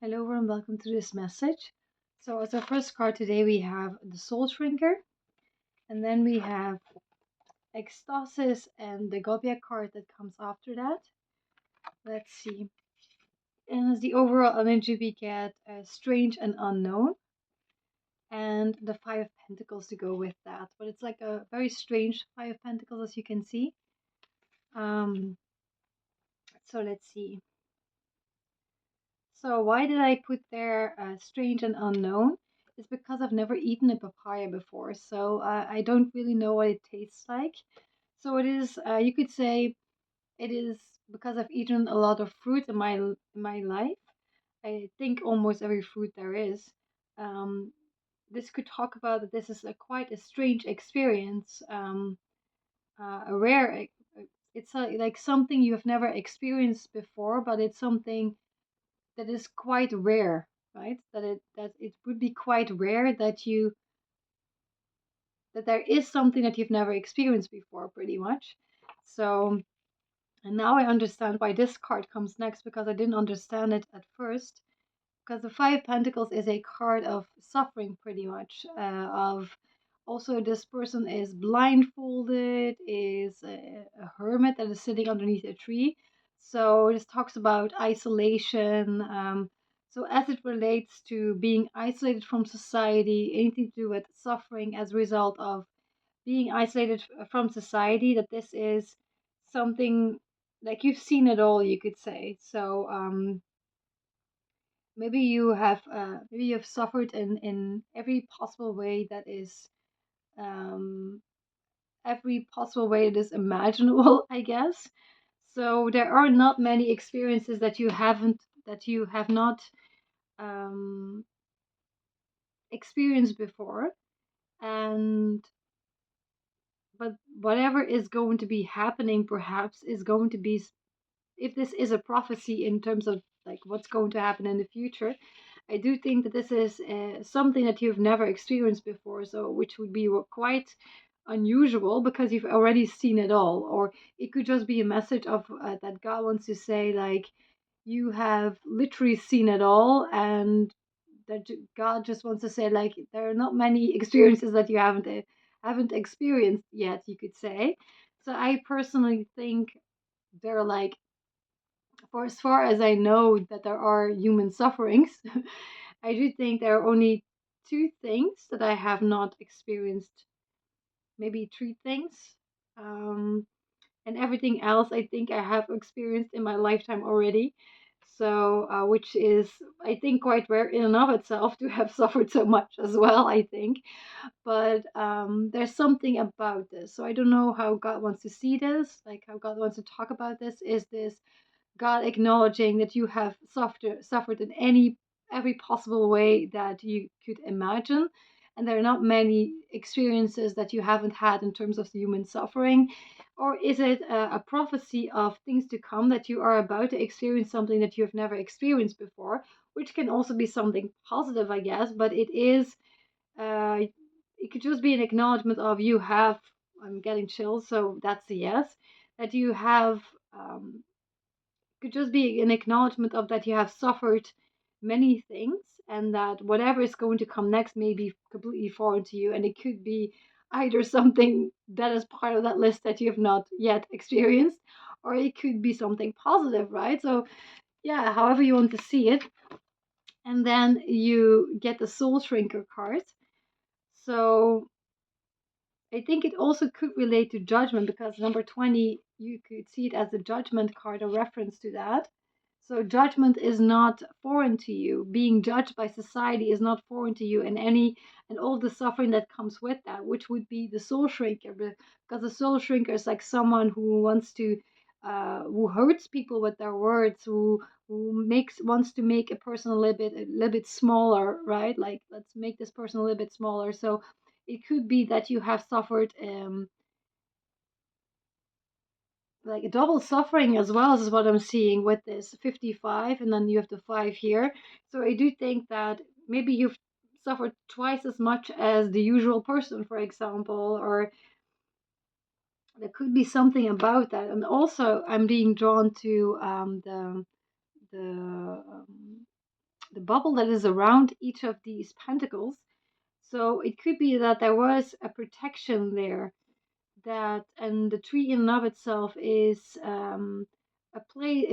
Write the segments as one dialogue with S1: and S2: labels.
S1: Hello and welcome to this message. So, as our first card today, we have the Soul Shrinker, and then we have Ecstasis and the Gobia card that comes after that. Let's see. And as the overall energy, we get Strange and Unknown, and the Five of Pentacles to go with that. But it's like a very strange Five of Pentacles, as you can see. Um, so, let's see. So why did I put there strange and unknown? It's because I've never eaten a papaya before, so I don't really know what it tastes like. So it is, you could say, it is because I've eaten a lot of fruit in my life. I think almost every fruit there is. Um, this could talk about that this is quite a strange experience, a rare. It's like something you have never experienced before, but it's something that is quite rare, right? That it would be quite rare that there is something that you've never experienced before, pretty much. So, and now I understand why this card comes next because I didn't understand it at first. Because the Five of Pentacles is a card of suffering, pretty much. Of also, this person is blindfolded, is a hermit that is sitting underneath a tree. So this talks about isolation. So as it relates to being isolated from society, anything to do with suffering as a result of being isolated from society, that this is something like you've seen it all, you could say. So maybe you have suffered in every possible way that is um, every possible way that is imaginable, I guess. So there are not many experiences that you have not um, experienced before, and but whatever is going to be happening perhaps is going to be, if this is a prophecy in terms of like what's going to happen in the future, I do think that this is something that you've never experienced before, so which would be quite unusual because you've already seen it all. Or it could just be a message of that God wants to say, like, you have literally seen it all, and that God just wants to say, like, there are not many experiences that you haven't experienced yet, you could say. So I personally think they're like, for as far as I know that there are human sufferings, I do think there are only two things that I have not experienced, maybe three things. Um, and everything else I think I have experienced in my lifetime already. So, which is, I think, quite rare in and of itself to have suffered so much as well, I think. But there's something about this. So, I don't know how God wants to see this, like how God wants to talk about this. Is this God acknowledging that you have suffered in every possible way that you could imagine, and there are not many experiences that you haven't had in terms of human suffering? Or is it a prophecy of things to come, that you are about to experience something that you have never experienced before, which can also be something positive, I guess, but uh, it could just be an acknowledgement of you have, I'm getting chills, so that's a yes, that you have could just be an acknowledgement of that you have suffered many things, and that whatever is going to come next may be completely foreign to you, and it could be either something that is part of that list that you have not yet experienced, or it could be something positive, right? So yeah, however you want to see it. And then you get the Soul Shrinker card. So I think it also could relate to judgment, because number 20, you could see it as a judgment card, a reference to that. So judgment is not foreign to you. Being judged by society is not foreign to you, and all the suffering that comes with that, which would be the soul shrinker. Because the soul shrinker is like someone who who hurts people with their words, who wants to make a person a little bit smaller, right? Like, let's make this person a little bit smaller. So it could be that you have suffered like a double suffering as well, as what I'm seeing with this 55, and then you have the 5 here. So I do think that maybe you've suffered twice as much as the usual person, for example, or there could be something about that. And also, I'm being drawn to the bubble that is around each of these pentacles. So it could be that there was a protection there, that, and the tree in and of itself is a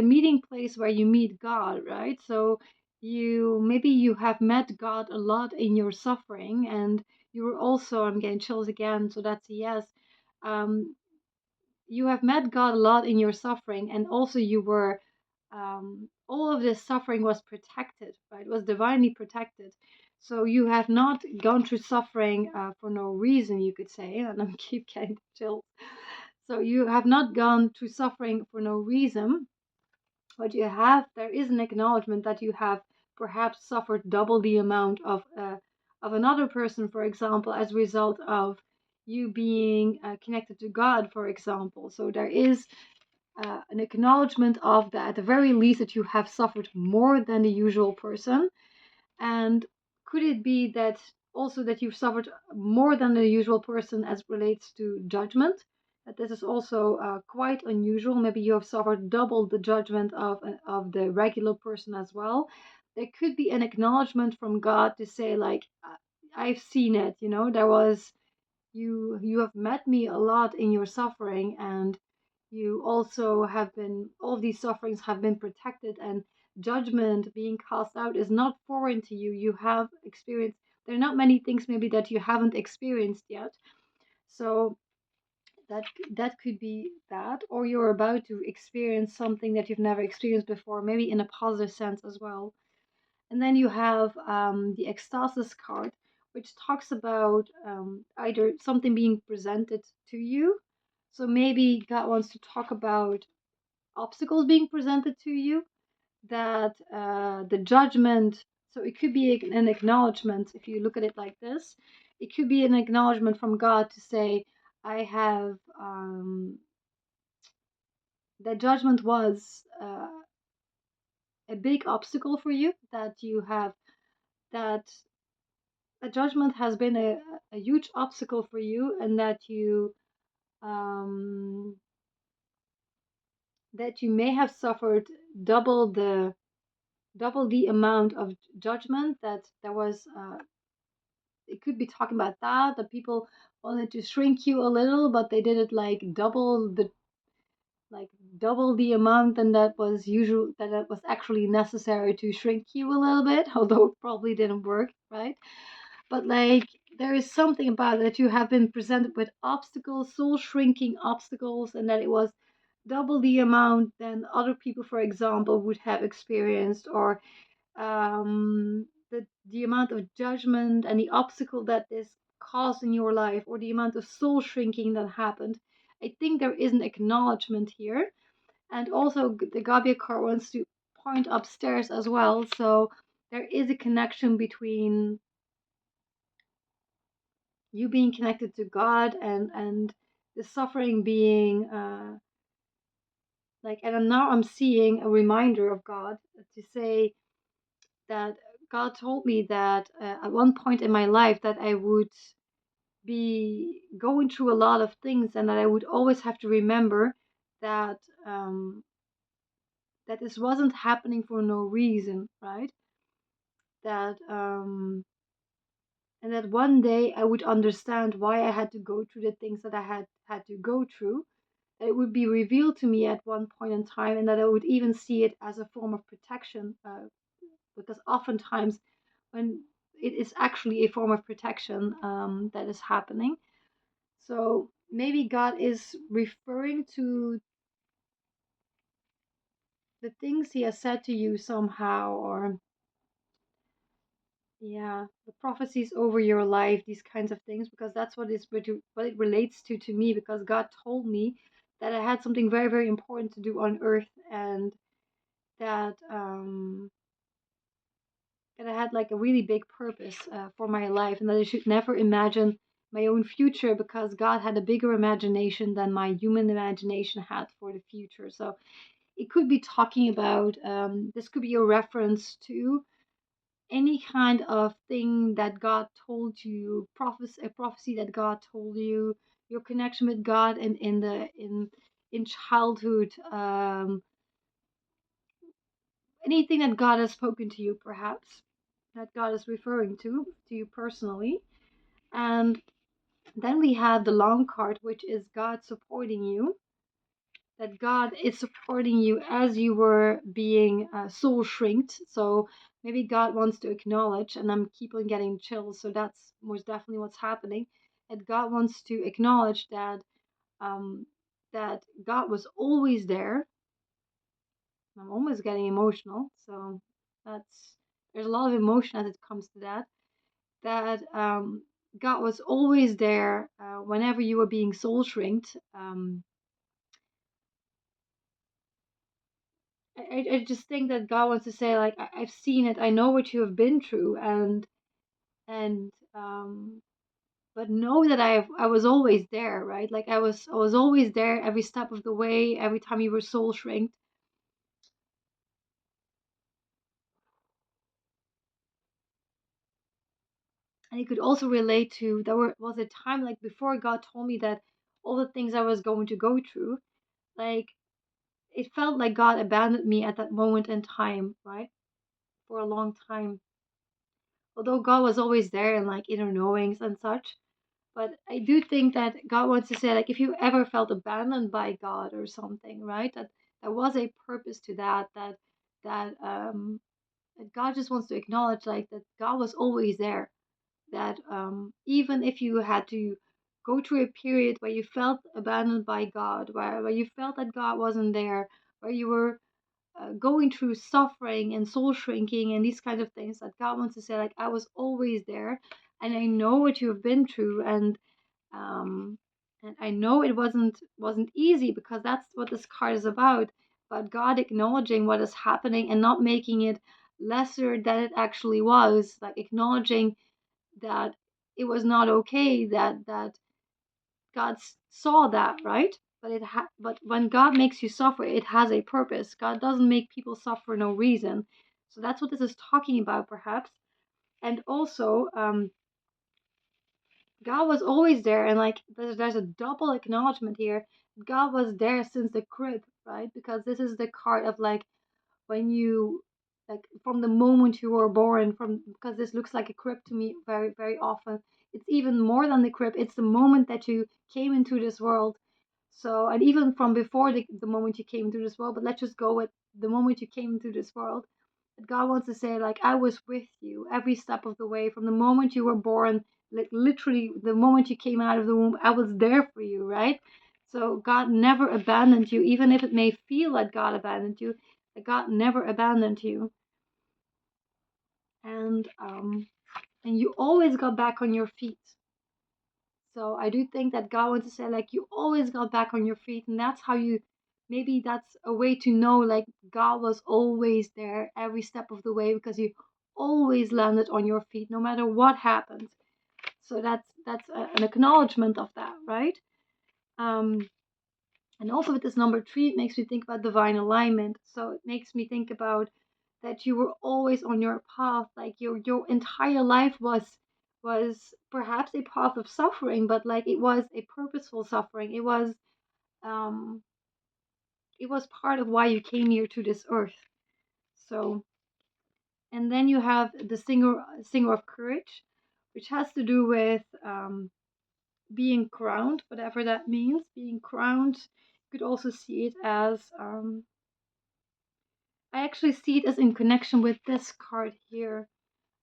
S1: meeting place where you meet God, right? So maybe you have met God a lot in your suffering, and you were also, I'm getting chills again, so that's a yes. Um, you have met God a lot in your suffering, and also you were, all of this suffering was protected, right? It was divinely protected. So you have not gone through suffering for no reason, you could say, and I'm keep getting chills. So you have not gone through suffering for no reason, but there is an acknowledgement that you have perhaps suffered double the amount of another person, for example, as a result of you being connected to God, for example. So there is an acknowledgement of that, at the very least, that you have suffered more than the usual person. And could it be that also that you've suffered more than the usual person as relates to judgment? That this is also quite unusual. Maybe you have suffered double the judgment of the regular person as well. There could be an acknowledgement from God to say, like, I've seen it. There was you have met me a lot in your suffering, and you also have been, all of these sufferings have been protected, and judgment being cast out is not foreign to you. You have experienced, there are not many things maybe that you haven't experienced yet. So that that could be that, or you're about to experience something that you've never experienced before, maybe in a positive sense as well. And then you have the ecstasis card, which talks about either something being presented to you. So maybe God wants to talk about obstacles being presented to you, that the judgment, so it could be an acknowledgement. If you look at it like this, it could be an acknowledgement from God to say, I have, that judgment was a big obstacle for you, that you have, that a judgment has been a huge obstacle for you, and um, that you may have suffered double the double the amount of judgment, that there was, it could be talking about that people wanted to shrink you a little, but they did it like double the amount, and that was usual, that it was actually necessary to shrink you a little bit, although it probably didn't work, right? But like, there is something about it that you have been presented with obstacles, soul shrinking obstacles, and that it was double the amount than other people, for example, would have experienced, or the amount of judgment and the obstacle that this caused in your life, or the amount of soul shrinking that happened. I think there is an acknowledgement here. And also, the Gabia card wants to point upstairs as well. So there is a connection between you being connected to God, and the suffering being like, and now I'm seeing a reminder of God to say that God told me that at one point in my life that I would be going through a lot of things, and that I would always have to remember that that this wasn't happening for no reason, right? That and that one day I would understand why I had to go through the things that I had to go through. That it would be revealed to me at one point in time, and that I would even see it as a form of protection, because oftentimes when it is actually a form of protection that is happening. So maybe God is referring to the things He has said to you somehow, or yeah, the prophecies over your life, these kinds of things, because that's what it relates to me. Because God told me that I had something very, very important to do on earth, and that that I had like a really big purpose for my life, and that I should never imagine my own future, because God had a bigger imagination than my human imagination had for the future. So it could be talking about, this could be a reference to any kind of thing that God told you, a prophecy that God told you, your connection with God in childhood, anything that God has spoken to you, perhaps. that God is referring to you personally. And then we have the long card, which is God supporting you, that God is supporting you as you were being soul shrinked. So maybe God wants to acknowledge, and I'm keep on getting chills, so that's most definitely what's happening. That God wants to acknowledge um, that God was always there. I'm almost getting emotional, so that's there's a lot of emotion as it comes to that. That God was always there whenever you were being soul shrinked. I just think that God wants to say like I've seen it, I know what you have been through, and but know that I was always there, right? Like I was always there every step of the way, every time you were soul shrinked. And it could also relate to was a time like before God told me that all the things I was going to go through, like it felt like God abandoned me at that moment in time, right? For a long time. Although God was always there and like inner knowings and such. But I do think that God wants to say, like, if you ever felt abandoned by God or something, right? That there was a purpose to that. That God just wants to acknowledge, like, that God was always there. That even if you had to go through a period where you felt abandoned by God, where you felt that God wasn't there, where you were going through suffering and soul shrinking and these kinds of things, that God wants to say, like, I was always there, and I know what you have been through, um, and I know it wasn't easy because that's what this card is about. But God acknowledging what is happening and not making it lesser than it actually was, like acknowledging that it was not okay, that God saw that, right? But when God makes you suffer, it has a purpose. God doesn't make people suffer no reason. So that's what this is talking about, perhaps. And also, God was always there, and like there's a double acknowledgement here. God was there since the crib, right? Because this is the card of like when you like from the moment you were born, from because this looks like a crib to me very often. It's even more than the crib. It's the moment that you came into this world. So, and even from before the moment you came into this world, but let's just go with the moment you came into this world. That God wants to say, like, I was with you every step of the way, from the moment you were born, like literally the moment you came out of the womb, I was there for you, right? So God never abandoned you, even if it may feel like God abandoned you. That God never abandoned you, and um, and you always got back on your feet. So I do think that God wants to say, like, you always got back on your feet, and that's how you. Maybe that's a way to know, like, God was always there every step of the way because you always landed on your feet, no matter what happened. So an acknowledgement of that, right? Um, and also with this number three, it makes me think about divine alignment. So it makes me think about that you were always on your path, like your entire life was perhaps a path of suffering, but like it was a purposeful suffering. Um it was part of why you came here to this earth. So, and then you have the singer of courage, which has to do with being crowned, whatever that means. Being crowned, you could also see it as I actually see it as in connection with this card here,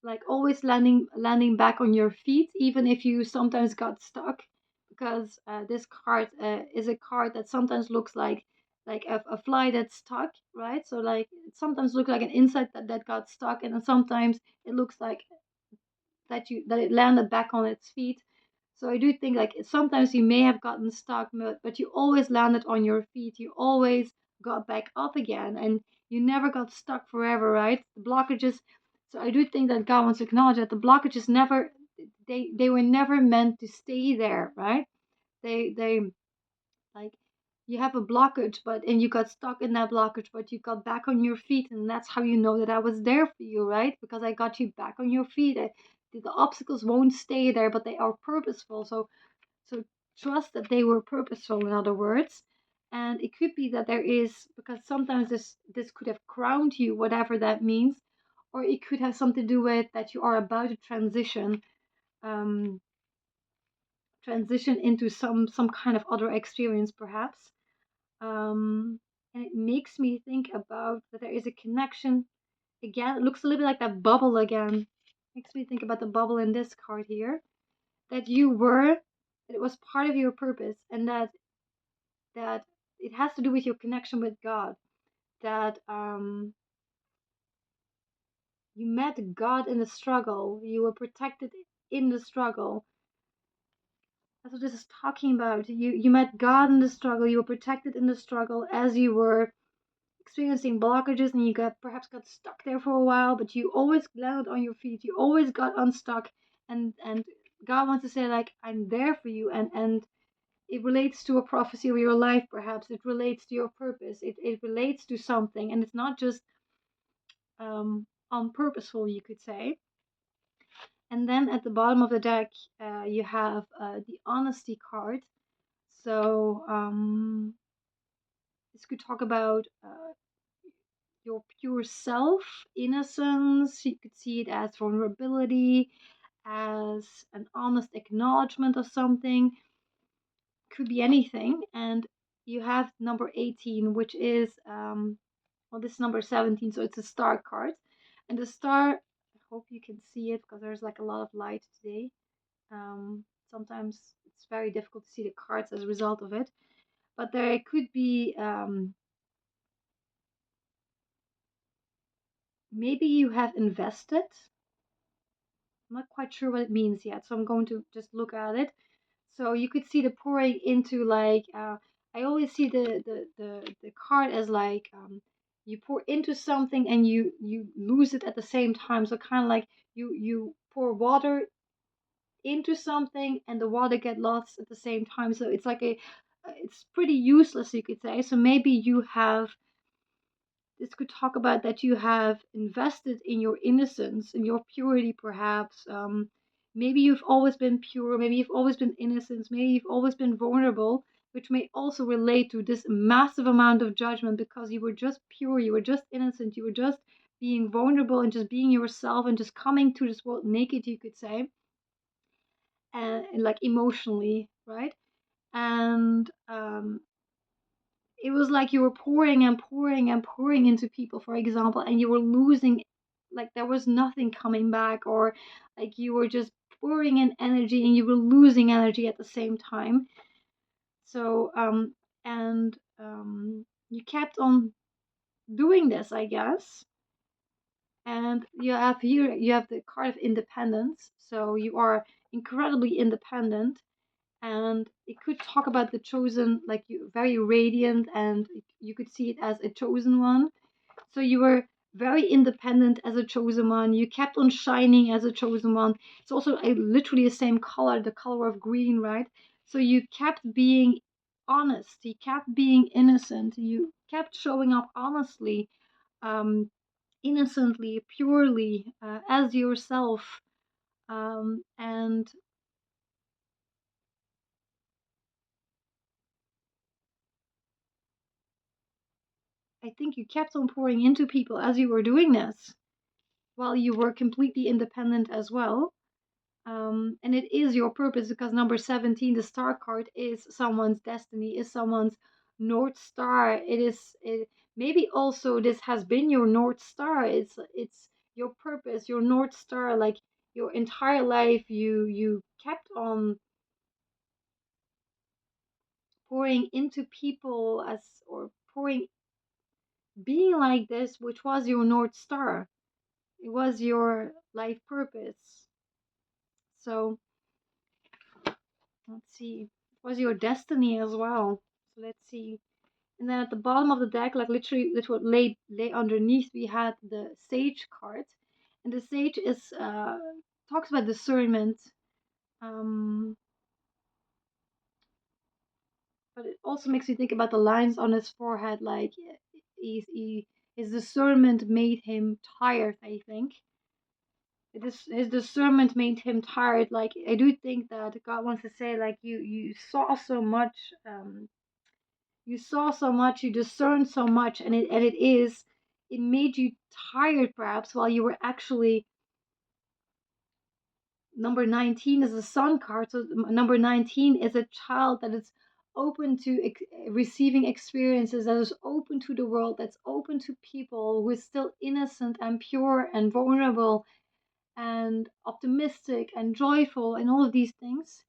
S1: like always landing back on your feet, even if you sometimes got stuck, because this card is a card that sometimes looks like a fly that's stuck, right? So like it sometimes looks like an insect that got stuck, and then sometimes it looks like that it landed back on its feet. So I do think like sometimes you may have gotten stuck, but you always landed on your feet. You always got back up again, and you never got stuck forever, right? The blockages. So I do think that God wants to acknowledge that the blockages never, they were never meant to stay there, right? They like you have a blockage, but and you got stuck in that blockage, but you got back on your feet, and that's how you know that I was there for you, right? Because I got you back on your feet. The obstacles won't stay there, but they are purposeful. So trust that they were purposeful, in other words. And it could be that there is, because sometimes this could have crowned you, whatever that means, or it could have something to do with that you are about to um, transition into some kind of other experience, perhaps. And it makes me think about that there is a connection again. It looks a little bit like that bubble again. Makes me think about the bubble in this card here. That you were, that it was part of your purpose, and that it has to do with your connection with God. That you met God in the struggle. You were protected in the struggle. That's what this is talking about. You met God in the struggle. You were protected in the struggle as you were experiencing blockages, and you got stuck there for a while, but you always landed on your feet. You always got unstuck, and God wants to say like, I'm there for you, and it relates to a prophecy of your life. Perhaps it relates to your purpose. It relates to something, and it's not just unpurposeful, you could say. And then at the bottom of the deck, you have the honesty card. So this could talk about your pure self, innocence. You could see it as vulnerability, as an honest acknowledgement of something. Could be anything. And you have number 18, which is, well, this is number 17, so it's a star card. And the star, I hope you can see it because there's like a lot of light today. Sometimes it's very difficult to see the cards as a result of it. But there could be maybe you have invested. I'm not quite sure what it means yet, so I'm going to just look at it. So you could see the pouring into like I always see the card as like you pour into something and you lose it at the same time. So kind of like you pour water into something and the water get lost at the same time. So it's like a it's pretty useless, you could say. So maybe you have this could talk about that you have invested in your innocence, in your purity, perhaps. Maybe you've always been pure, maybe you've always been innocent, maybe you've always been vulnerable, which may also relate to this massive amount of judgment because you were just pure, you were just innocent, you were just being vulnerable and just being yourself and just coming to this world naked, you could say, and like emotionally, right? And it was like you were pouring and pouring and pouring into people, for example, and you were losing, like there was nothing coming back, or like you were just pouring in energy and you were losing energy at the same time. So, and you kept on doing this, I guess. And you have here, you have the card of independence. So you are incredibly independent, and it could talk about the chosen, like you very radiant, and you could see it as a chosen one. So you were very independent as a chosen one. You kept on shining as a chosen one. It's also literally the same color, the color of green, right? So you kept being honest. You kept being innocent. You kept showing up honestly, um, innocently, purely, as yourself. And I think you kept on pouring into people as you were doing this while you were completely independent as well. And it is your purpose because number 17, the star card, is someone's destiny, is someone's North Star. Maybe also this has been your North Star. It's your purpose, your North Star, like your entire life you kept on pouring into people as or pouring being like this, which was your North Star. It was your life purpose. So let's see. It was your destiny as well. So let's see. And then at the bottom of the deck, like literally, lay underneath, we had the Sage card, and the Sage is talks about discernment. Um, but it also makes you think about the lines on his forehead, like his discernment made him tired. I think his discernment made him tired. Like I do think that God wants to say, like you saw so much, you saw so much, you discerned so much, and it is it made you tired perhaps while you were actually number 19 is a sun card. So number 19 is a child that is open to receiving experiences, that is open to the world, that's open to people, who is still innocent and pure and vulnerable and optimistic and joyful and all of these things,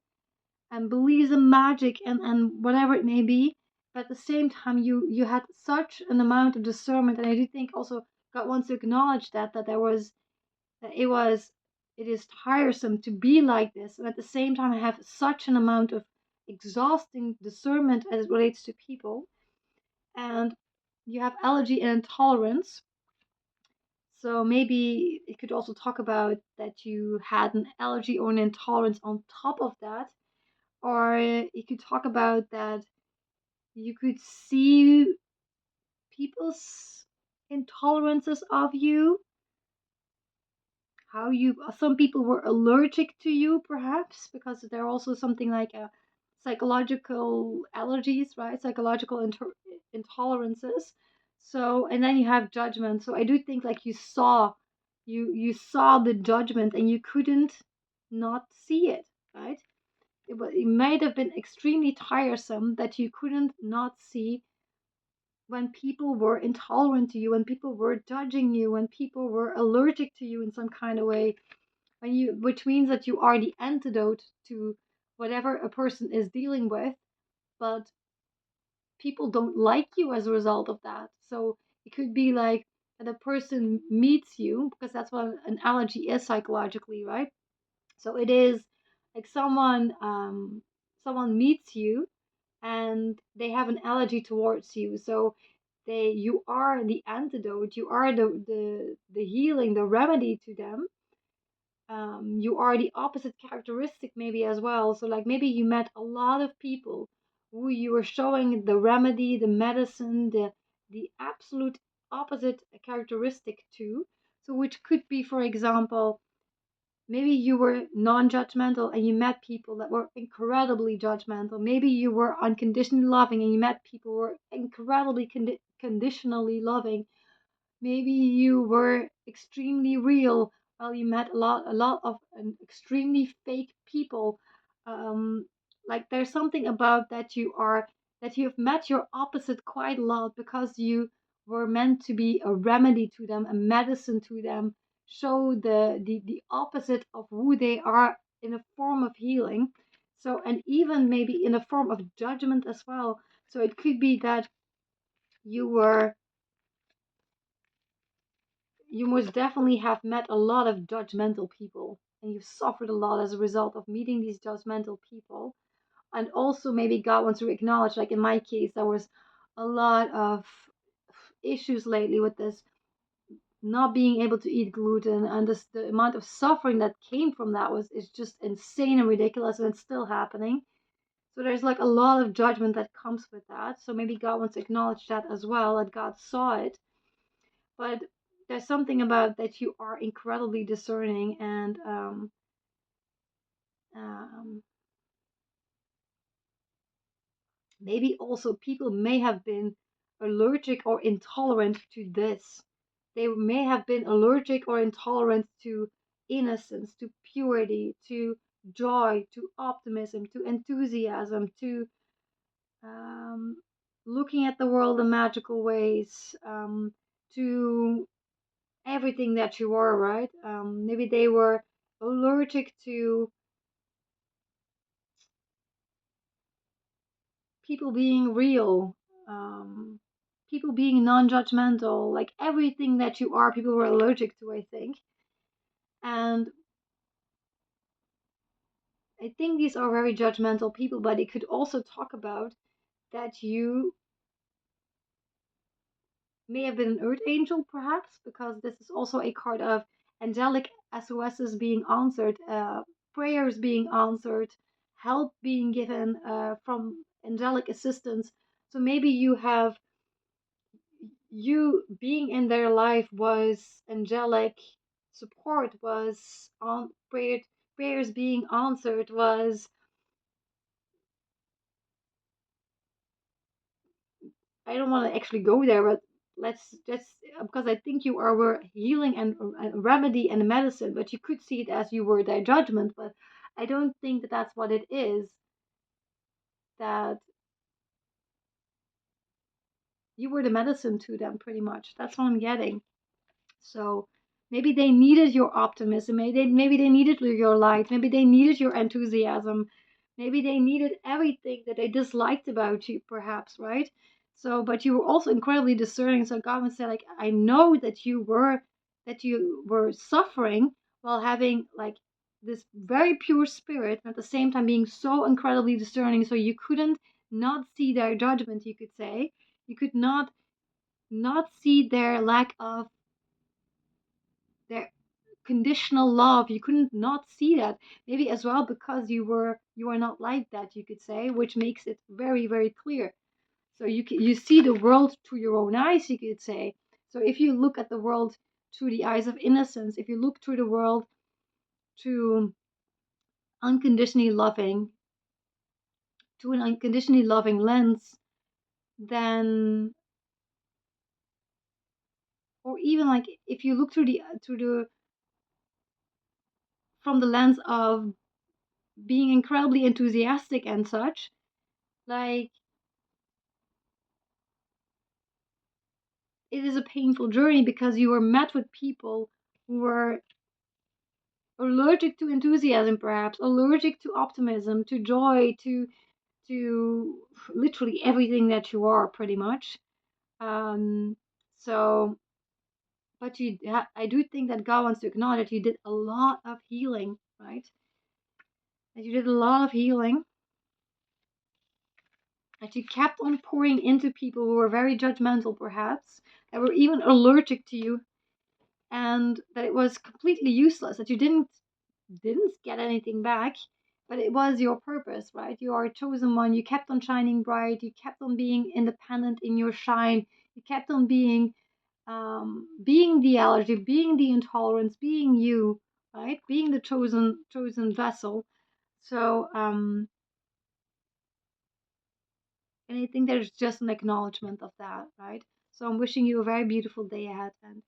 S1: and believes in magic and whatever it may be. But at the same time, you had such an amount of discernment, and I do think also God wants to acknowledge that there was that it is tiresome to be like this, and at the same time I have such an amount of exhausting discernment as it relates to people. And you have allergy and intolerance, so maybe it could also talk about that you had an allergy or an intolerance on top of that. Or you could talk about that you could see people's intolerances of you, how you some people were allergic to you perhaps because there are also something like a psychological allergies, right? Psychological intolerances. So and then you have judgment. So I do think like you saw the judgment and you couldn't not see it, right? It might have been extremely tiresome that you couldn't not see when people were intolerant to you, when people were judging you, when people were allergic to you in some kind of way, when you, which means that you are the antidote to whatever a person is dealing with, but people don't like you as a result of that. So it could be like that a person meets you, because that's what an allergy is psychologically, right? So it is like someone meets you and they have an allergy towards you. So you are the antidote, you are the healing, the remedy to them. You are the opposite characteristic maybe as well. So like maybe you met a lot of people who you were showing the remedy, the medicine, the absolute opposite characteristic to. So which could be, for example, maybe you were non-judgmental and you met people that were incredibly judgmental. Maybe you were unconditionally loving and you met people who were incredibly conditionally loving. Maybe you were extremely real. Well, you met a lot of extremely fake people. Um, like there's something about that you've met your opposite quite a lot because you were meant to be a remedy to them, a medicine to them, show the opposite of who they are in a form of healing. So, and even maybe in a form of judgment as well. So it could be that you were you most definitely have met a lot of judgmental people and you've suffered a lot as a result of meeting these judgmental people. And also, maybe God wants to acknowledge, like in my case, there was a lot of issues lately with this not being able to eat gluten, and this, the amount of suffering that came from that was is just insane and ridiculous, and it's still happening. So there's like a lot of judgment that comes with that. So maybe God wants to acknowledge that as well, that God saw it. But there's something about that you are incredibly discerning, and um, maybe also people may have been allergic or intolerant to this. They may have been allergic or intolerant to innocence, to purity, to joy, to optimism, to enthusiasm, to um, looking at the world in magical ways, to everything that you are, right? Maybe they were allergic to people being real, um, people being non judgmental, like everything that you are, people were allergic to, I think. And I think these are very judgmental people, but it could also talk about that you may have been an earth angel, perhaps, because this is also a card of angelic SOSs being answered, prayers being answered, help being given from angelic assistance. So maybe you being in their life was angelic support, was on prayers being answered, was I don't want to actually go there, but let's just, because I think you are were healing and remedy and medicine, but you could see it as you were their judgment. But I don't think that that's what it is. That you were the medicine to them, pretty much. That's what I'm getting. So maybe they needed your optimism. Maybe they needed your light. Maybe they needed your enthusiasm. Maybe they needed everything that they disliked about you, perhaps, right? So, but you were also incredibly discerning. So God would say, like, I know that you were suffering while having like this very pure spirit, and at the same time being so incredibly discerning. So you couldn't not see their judgment. You could say you could not see their lack of their conditional love. You couldn't not see that, maybe as well because you are not like that, you could say, which makes it very very clear. So you see the world through your own eyes, you could say. So if you look at the world through the eyes of innocence, if you look through the world to unconditionally loving to an unconditionally loving lens, then, or even like if you look through the from the lens of being incredibly enthusiastic and such, like, it is a painful journey because you were met with people who were allergic to enthusiasm, perhaps allergic to optimism, to joy, to literally everything that you are, pretty much. Um, so, but I do think that God wants to acknowledge that you did a lot of healing, right? That you did a lot of healing, that you kept on pouring into people who were very judgmental, perhaps, that were even allergic to you, and that it was completely useless, that you didn't get anything back, but it was your purpose, right? You are a chosen one. You kept on shining bright. You kept on being independent in your shine. You kept on being the allergy, being the intolerance, being you, right? Being the chosen vessel. So, and I think there's just an acknowledgement of that, right? So I'm wishing you a very beautiful day ahead, and